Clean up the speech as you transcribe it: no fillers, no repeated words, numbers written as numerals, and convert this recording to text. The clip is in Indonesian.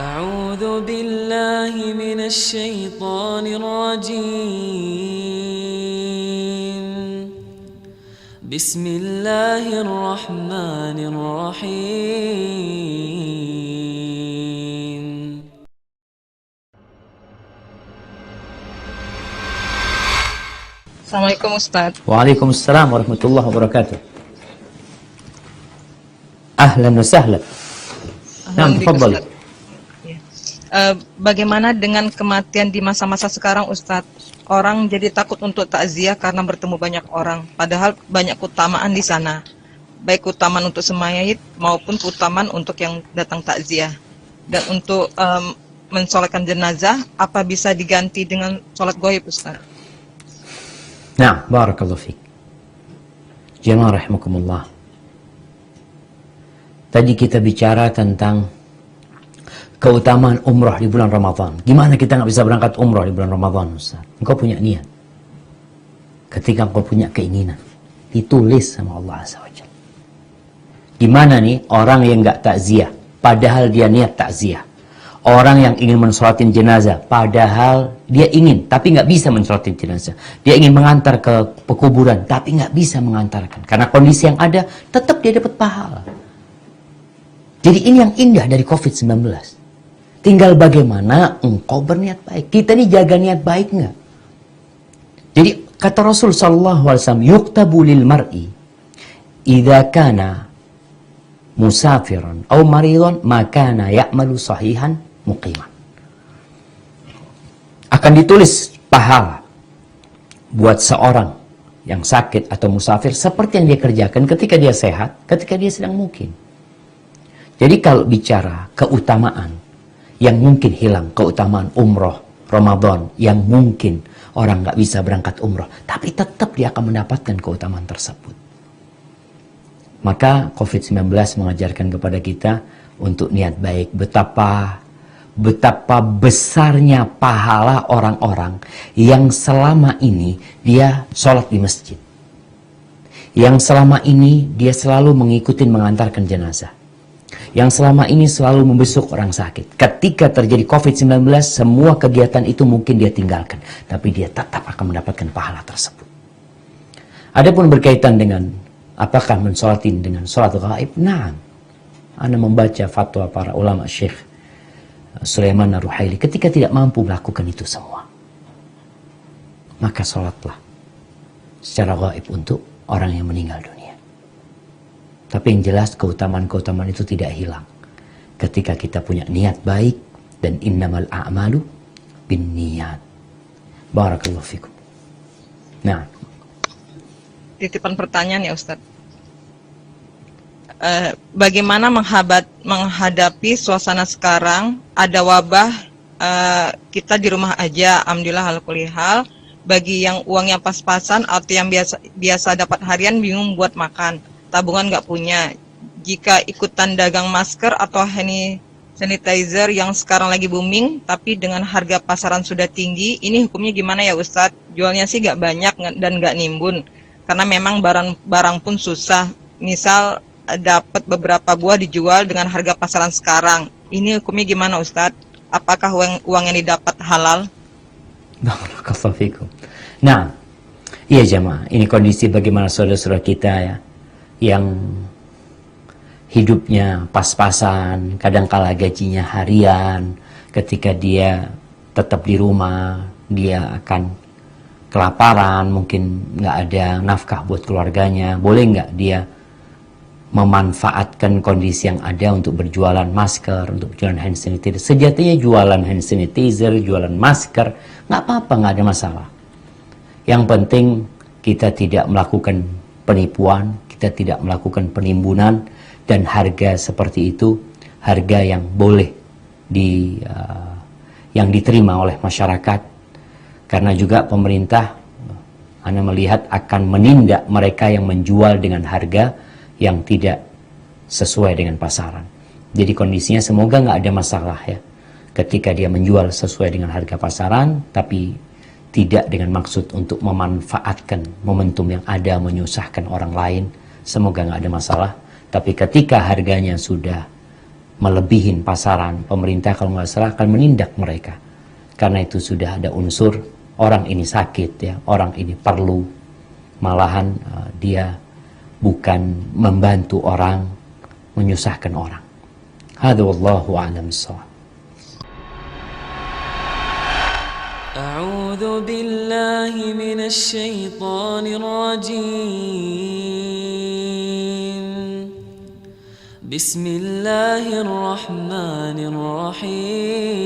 أعوذ بالله من الشيطان الرجيم. بسم الله الرحمن الرحيم. Assalamualaikum Ustaz. Waalaikumsalam warahmatullahi wabarakatuh. Ahlan wa sahlan. Nah, tafadhal. Bagaimana dengan kematian di masa-masa sekarang Ustaz? Orang jadi takut untuk takziah karena bertemu banyak orang, padahal banyak keutamaan di sana. Baik keutamaan untuk semayit maupun keutamaan untuk yang datang takziah. Dan untuk mensolatkan jenazah, apa bisa diganti dengan sholat ghaib Ustaz? Nah, barakallahu fiik. Jamaah rahimakumullah. Tadi kita bicara tentang keutamaan umrah di bulan Ramadan. Gimana kita nggak bisa berangkat umrah di bulan Ramadan, Ustaz? Engkau punya niat. Ketika engkau punya keinginan, ditulis sama Allah Azza wa Jalla. Gimana nih orang yang nggak takziah, padahal dia niat takziah. Orang yang ingin mensolatin jenazah, padahal dia ingin, tapi nggak bisa mensolatin jenazah. Dia ingin mengantar ke pekuburan, tapi nggak bisa mengantarkan. Karena kondisi yang ada, tetap dia dapat pahala. Jadi ini yang indah dari COVID-19. Tinggal bagaimana engkau berniat baik. Kita ini jaga niat baik nggak? Jadi kata Rasul sallallahu alaihi wasallam, yuktabu lil mar'i idza kana musafiran atau maridan makana ya'malu sahihan muqiman. Akan ditulis pahala buat seorang yang sakit atau musafir seperti yang dia kerjakan ketika dia sehat, ketika dia sedang mukim. Jadi kalau bicara keutamaan yang mungkin hilang, keutamaan umroh Ramadan yang mungkin orang nggak bisa berangkat umroh, tapi tetap dia akan mendapatkan keutamaan tersebut. Maka COVID-19 mengajarkan kepada kita untuk niat baik. Betapa besarnya pahala orang-orang yang selama ini dia sholat di masjid. Yang selama ini dia selalu mengikuti mengantarkan jenazah. Yang selama ini selalu membesuk orang sakit. Ketika terjadi COVID-19, semua kegiatan itu mungkin dia tinggalkan. Tapi dia tetap akan mendapatkan pahala tersebut. Adapun berkaitan dengan apakah mensolatin dengan sholat gaib? Nah, Anda membaca fatwa para ulama Syekh Sulaiman Ar-Ruhaili ketika tidak mampu melakukan itu semua. Maka sholatlah secara gaib untuk orang yang meninggal dunia. Tapi yang jelas keutamaan-keutamaan itu tidak hilang. Ketika kita punya niat baik dan innamal a'malu bin niyat. Barakallahu fikum. Nah, Titipan pertanyaan ya Ustaz. Bagaimana menghadapi suasana sekarang, ada wabah, kita di rumah aja, alhamdulillah alhamdulillah. Bagi yang uangnya pas-pasan atau yang biasa dapat harian bingung buat makan, tabungan nggak punya. Jika ikutan dagang masker atau hand sanitizer yang sekarang lagi booming, tapi dengan harga pasaran sudah tinggi, ini hukumnya gimana ya Ustadz? Jualnya sih nggak banyak dan nggak nimbun, karena memang barang pun susah. Misal dapat beberapa buah dijual dengan harga pasaran sekarang, ini hukumnya gimana Ustadz? Apakah uang yang didapat halal? barakallahu fikum. Nah, iya jamaah, ini kondisi bagaimana saudara-saudara kita ya, yang hidupnya pas-pasan, kadangkala gajinya harian, ketika dia tetap di rumah, dia akan kelaparan, mungkin nggak ada nafkah buat keluarganya. Boleh nggak dia memanfaatkan kondisi yang ada untuk berjualan masker, untuk berjualan hand sanitizer? Sejatinya jualan hand sanitizer, jualan masker, nggak apa-apa, nggak ada masalah. Yang penting kita tidak melakukan penipuan, kita tidak melakukan penimbunan, dan harga seperti itu harga yang boleh yang diterima oleh masyarakat. Karena juga pemerintah, Anda melihat, akan menindak mereka yang menjual dengan harga yang tidak sesuai dengan pasaran. Jadi kondisinya semoga nggak ada masalah ya, ketika dia menjual sesuai dengan harga pasaran, tapi tidak dengan maksud untuk memanfaatkan momentum yang ada menyusahkan orang lain. Semoga nggak ada masalah. Tapi ketika harganya sudah melebihin pasaran, pemerintah kalau nggak salah akan menindak mereka. Karena itu sudah ada unsur orang ini sakit ya, orang ini perlu, malahan dia bukan membantu orang, menyusahkan orang. Hadza wallahu a'lam bissawab. أعوذ بالله من الشيطان الرجيم بسم الله الرحمن الرحيم